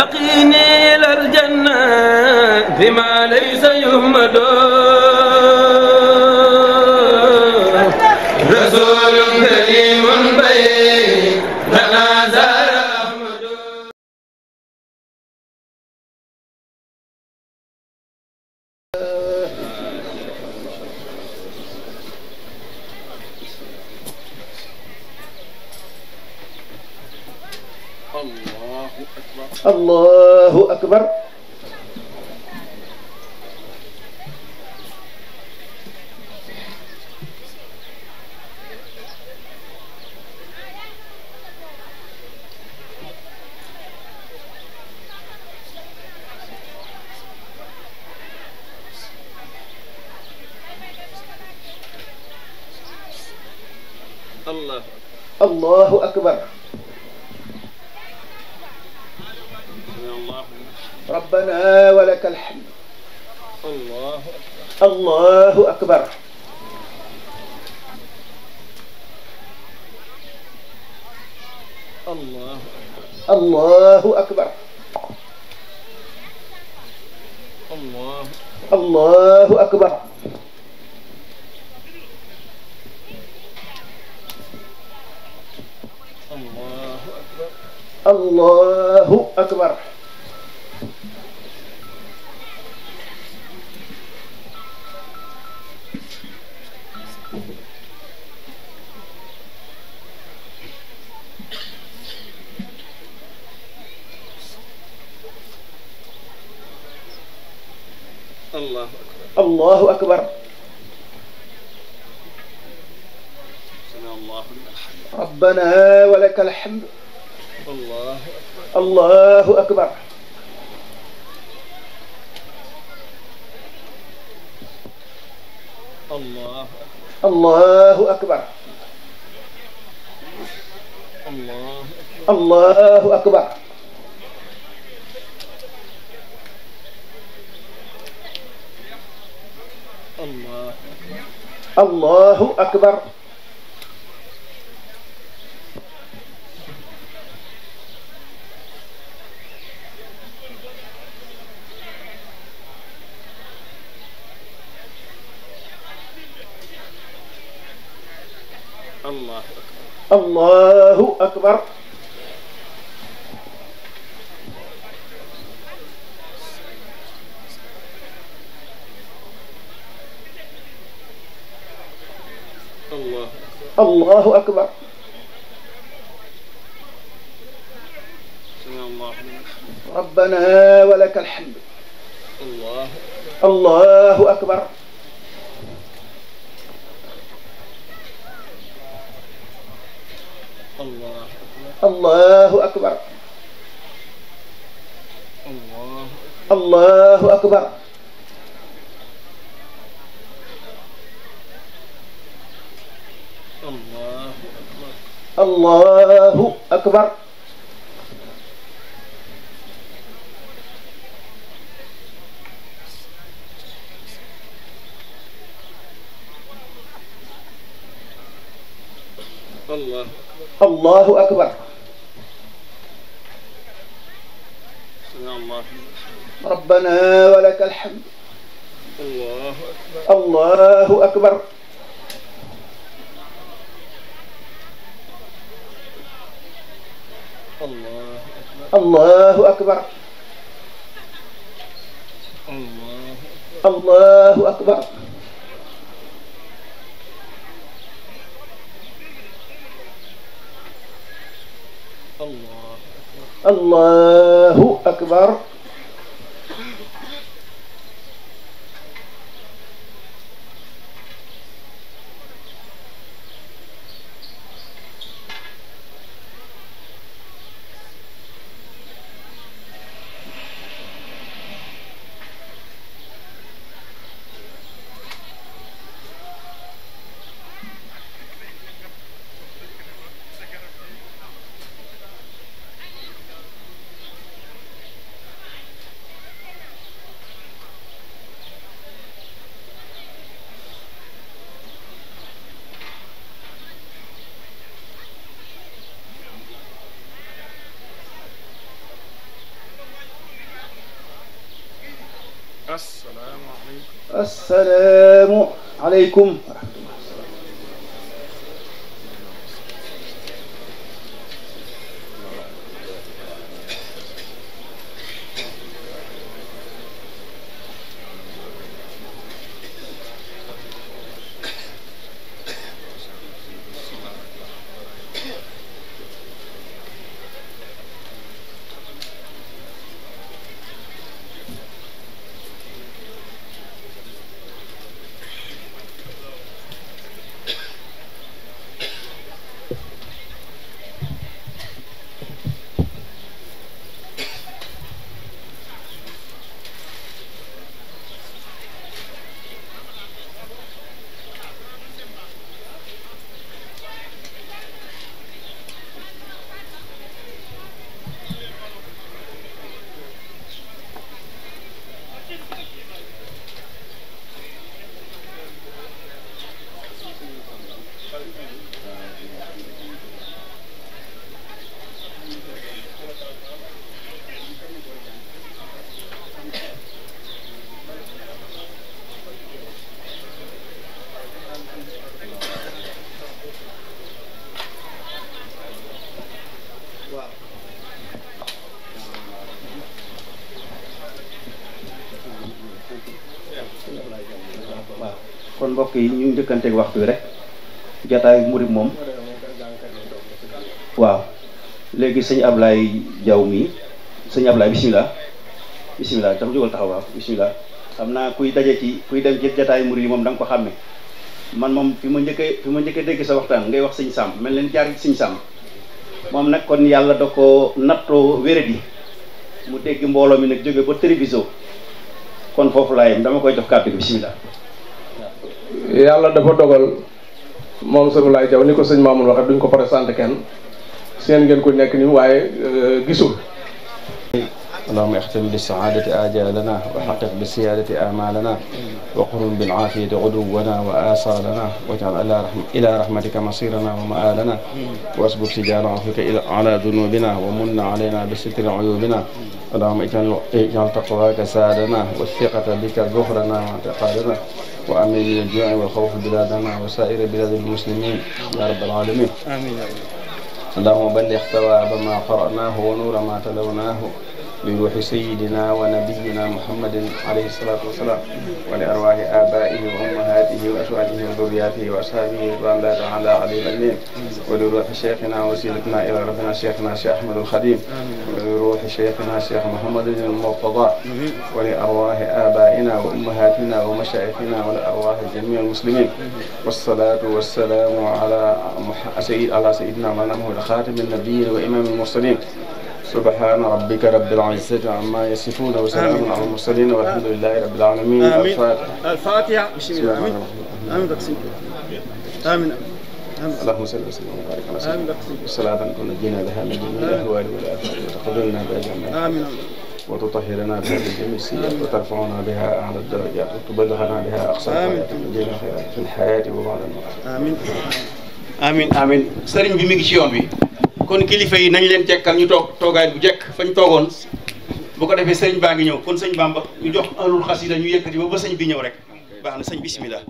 يقيني إلى الجنة بما ليس يهمد رسول كريم بيننا زار أحمد. الله أكبر. الله أكبر. ربنا ولك الحمد. الله أكبر. الله أكبر. الله أكبر. الله أكبر. الله أكبر. ربنا ولك الحمد. الله أكبر. الله أكبر. الله أكبر. الله أكبر. الله أكبر. الله أكبر. ربنا ولك الحمد. الله أكبر. الله أكبر. الله أكبر. الله أكبر. الله أكبر. ربنا ولك الحمد. الله أكبر. الله أكبر. الله أكبر. الله أكبر. assalaamu aleykum wa rahmatullah. kon mbokk yi ñu njëkkanteeg waxtu wi rek jataay murid moom waaw léegi sëñ Ablaye Diaw mi sëñ Ablaye bisimilah bisimilah tam jógal taxaw waaw bisimilah xam naa kuy daje ci kuy dem ci jataay murid yi moom da nga ko xàmme man moom fi ma njëkkee dégg sa waxtaan ngay wax sëñ Sam mel leen jaar ci sëñ Sam moom nag kon yàlla da ko nattoo wéradi mu dégg mbooloo mi nag jóge ba télévision kon foofu laa yem dama koy jox kàddu gi bisimilah. yàlla dafa dogal moom sëñ Ablaye Diaw ni ko sëñ Mamoun waxee duñ ko présenté kenn seen ngeen ko nekk ni waaye gisul. اللهم اختم بالسعادة آجالنا وحقق بالسيادة آمالنا وقرن بالعافية غدونا وآصالنا واجعل إلى رحمتك مصيرنا ومآلنا واسبب سجال عفوك على ذنوبنا ومن علينا بستر عيوبنا اللهم اجعل تقواك سادنا والثقة بك ظهرنا واعتقادنا وأمن من الجوع والخوف بلادنا وسائر بلاد المسلمين يا رب العالمين آمين. اللهم بلغ ثواب ما قرأناه ونور ما تلوناه لروح سيدنا ونبينا محمد عليه الصلاة والسلام ولأرواح آبائه وأمهاته وأزواجه وذرياته وأصحابه رضوان الله تعالى عليهم أجمعين ولروح شيخنا وسيلتنا إلى ربنا شيخنا الشيخ أحمد الخديم ولروح شيخنا الشيخ محمد المرتضى ولأرواح آبائنا وأمهاتنا ومشايخنا ولأرواح جميع المسلمين والصلاة والسلام على سيدنا محمد خاتم النبيين وإمام المرسلين سبحان ربك رب العزة عما يصفون وسلام على المرسلين والحمد لله رب العالمين. الفاتحة. بسم الله. آمين. آمين. اللهم صل وسلم وبارك على سيدنا صلاة تنجينا بها من جميع الأهوال والآفات وتقبلنا بها جميعا. آمين. وتطهرنا بها من جميع السيئات وترفعنا بها أعلى الدرجات وتبلغنا بها أقصى الغايات من جميع الخيرات في الحياة وبعد الموت. آمين. amin amin sëriñ bi mi ngi ci yoon bi kon kilifa yi nañ leen tekkal ñu toog toogaay bu jekk fañ toogoon bu ko defee sëriñ baa ngi ñëw kon sëñ Bamba ñu jox ahlul xasida ñu yëkkati ba sëñ bi ñëw rek baax na sëñ bismillah.